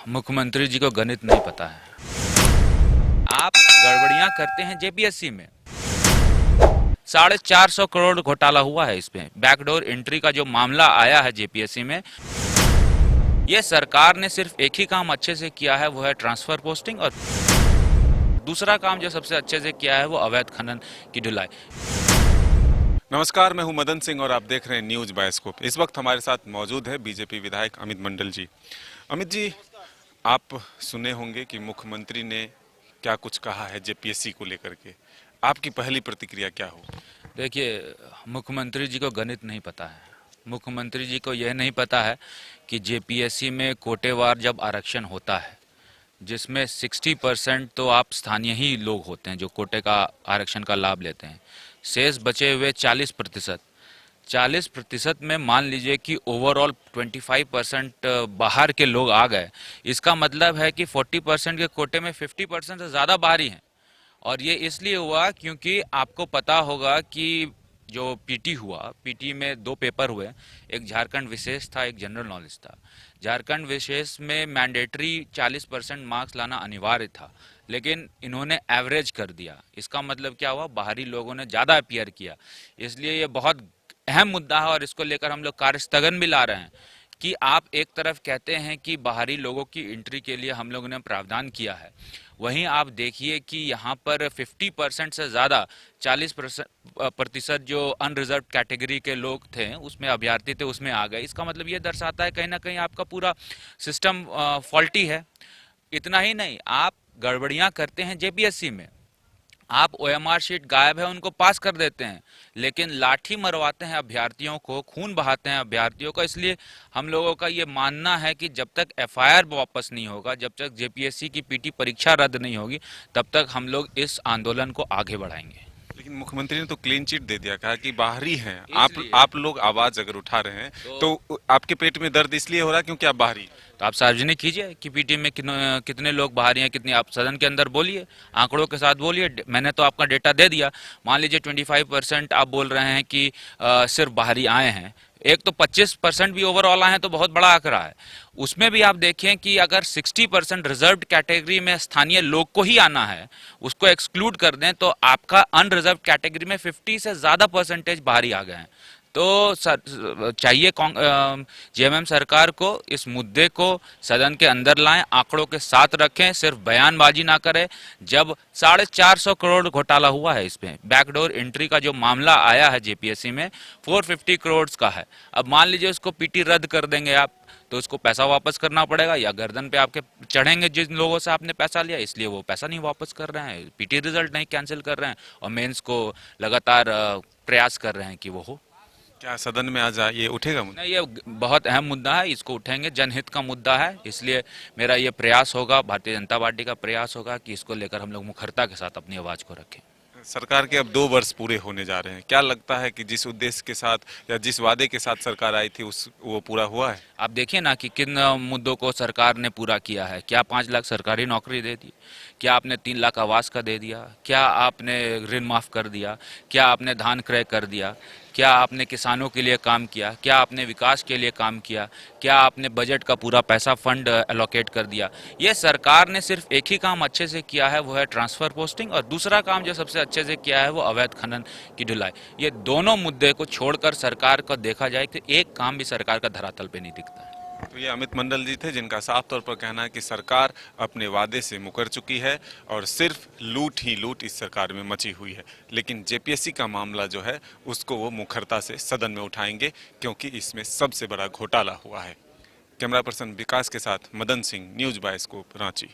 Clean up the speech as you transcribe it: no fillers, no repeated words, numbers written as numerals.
मुख्यमंत्री जी को गणित नहीं पता है। आप गड़बड़ियां करते हैं जेपीएससी में। 450 करोड़ घोटाला हुआ है इसमें। बैकडोर एंट्री का जो मामला आया है जेपीएससी में, ये सरकार ने सिर्फ एक ही काम अच्छे से किया है, वो है ट्रांसफर पोस्टिंग, और दूसरा काम जो सबसे अच्छे से किया है वो अवैध खनन की ढुलाई। नमस्कार, मैं हूं मदन सिंह और आप देख रहे हैं न्यूज बायोस्कोप। इस वक्त हमारे साथ मौजूद है बीजेपी विधायक अमित मंडल जी। अमित जी, आप सुने होंगे कि मुख्यमंत्री ने क्या कुछ कहा है जेपीएससी को लेकर के। आपकी पहली प्रतिक्रिया क्या हो? देखिए, मुख्यमंत्री जी को गणित नहीं पता है। मुख्यमंत्री जी को यह नहीं पता है कि जेपीएससी में कोटेवार जब आरक्षण होता है, जिसमें 60% तो आप स्थानीय ही लोग होते हैं जो कोटे का आरक्षण का लाभ लेते हैं, शेष बचे हुए 40% में मान लीजिए कि ओवरऑल 25% बाहर के लोग आ गए। इसका मतलब है कि 40% के कोटे में 50% से ज़्यादा बाहरी हैं। और ये इसलिए हुआ क्योंकि आपको पता होगा कि जो पीटी हुआ, पीटी में दो पेपर हुए, एक झारखंड विशेष था, एक जनरल नॉलेज था। झारखंड विशेष में मैंडेटरी 40% मार्क्स लाना अनिवार्य था, लेकिन इन्होंने एवरेज कर दिया। इसका मतलब क्या हुआ, बाहरी लोगों ने ज़्यादा अपियर किया। इसलिए ये बहुत अहम मुद्दा है और इसको लेकर हम लोग कार्य स्थगन भी ला रहे हैं कि आप एक तरफ कहते हैं कि बाहरी लोगों की एंट्री के लिए हम लोगों ने प्रावधान किया है, वहीं आप देखिए कि यहाँ पर 50% से ज़्यादा 40% जो अनरिजर्व कैटेगरी के लोग थे, उसमें अभ्यर्थी थे, उसमें आ गए। इसका मतलब ये दर्शाता है कहीं ना कहीं आपका पूरा सिस्टम फॉल्टी है। इतना ही नहीं, आप गड़बड़ियाँ करते हैं जेपीएससी में। आप ओएमआर शीट गायब है उनको पास कर देते हैं, लेकिन लाठी मरवाते हैं अभ्यर्थियों को, खून बहाते हैं अभ्यर्थियों का। इसलिए हम लोगों का ये मानना है कि जब तक एफआईआर वापस नहीं होगा, जब तक जेपीएससी की पीटी परीक्षा रद्द नहीं होगी, तब तक हम लोग इस आंदोलन को आगे बढ़ाएंगे। लेकिन मुख्यमंत्री ने तो क्लीन चिट दे दिया, कहा कि बाहरी हैं इसलिए आप लोग आवाज अगर उठा रहे हैं तो आपके पेट में दर्द इसलिए हो रहा है क्योंकि आप बाहरी हैं। तो आप सार्वजनिक कीजिए कि पीटी में कितने लोग बाहरी हैं, कितने। आप सदन के अंदर बोलिए, आंकड़ों के साथ बोलिए। मैंने तो आपका डेटा दे दिया। मान लीजिए 25% आप बोल रहे हैं कि सिर्फ बाहरी आए हैं। एक तो 25% भी ओवरऑल आए हैं तो बहुत बड़ा आंकड़ा है। उसमें भी आप देखें कि अगर 60% रिजर्व्ड कैटेगरी में स्थानीय लोग को ही आना है, उसको एक्सक्लूड कर दें, तो आपका अनरिजर्व कैटेगरी में 50 से ज़्यादा परसेंटेज बाहरी आ गए हैं। तो चाहिए जेएमएम सरकार को इस मुद्दे को सदन के अंदर लाएं, आंकड़ों के साथ रखें, सिर्फ बयानबाजी ना करें। जब 450 करोड़ घोटाला हुआ है इसमें, बैकडोर एंट्री का जो मामला आया है जेपीएससी में, 450 करोड़ का है। अब मान लीजिए उसको पीटी रद्द कर देंगे आप, तो उसको पैसा वापस करना पड़ेगा, या गर्दन पे आपके चढ़ेंगे जिन लोगों से आपने पैसा लिया। इसलिए वो पैसा नहीं वापस कर रहे हैं, पीटी रिजल्ट नहीं कैंसिल कर रहे हैं, और मेंस को लगातार प्रयास कर रहे हैं कि वो हो। क्या सदन में आज ये उठेगा मुद्दा? नहीं, ये बहुत अहम मुद्दा है, इसको उठेंगे। जनहित का मुद्दा है, इसलिए मेरा ये प्रयास होगा, भारतीय जनता पार्टी का प्रयास होगा कि इसको लेकर हम लोग मुखरता के साथ अपनी आवाज को रखें। सरकार के अब 2 वर्ष पूरे होने जा रहे हैं। क्या लगता है कि जिस उद्देश्य के साथ या जिस वादे के साथ सरकार आई थी उस वो पूरा हुआ है? आप देखिए ना कि किन मुद्दों को सरकार ने पूरा किया है। क्या 5 लाख सरकारी नौकरी दे दी? क्या आपने 3 लाख आवास का दे दिया? क्या आपने ऋण माफ कर दिया? क्या आपने धान क्रय कर दिया? क्या आपने किसानों के लिए काम किया? क्या आपने विकास के लिए काम किया? क्या आपने बजट का पूरा पैसा फंड एलोकेट कर दिया? ये सरकार ने सिर्फ एक ही काम अच्छे से किया है, वो है ट्रांसफर पोस्टिंग, और दूसरा काम जो सबसे अच्छे से किया है वो अवैध खनन की ढुलाई। ये दोनों मुद्दे को छोड़कर सरकार को देखा जाए तो एक काम भी सरकार का धरातल पे नहीं दिखता है। तो ये अमित मंडल जी थे, जिनका साफ तौर पर कहना है कि सरकार अपने वादे से मुकर चुकी है और सिर्फ लूट ही लूट इस सरकार में मची हुई है। लेकिन जेपीएससी का मामला जो है उसको वो मुखरता से सदन में उठाएंगे, क्योंकि इसमें सबसे बड़ा घोटाला हुआ है। कैमरा पर्सन विकास के साथ मदन सिंह, न्यूज बायोस्कोप, रांची।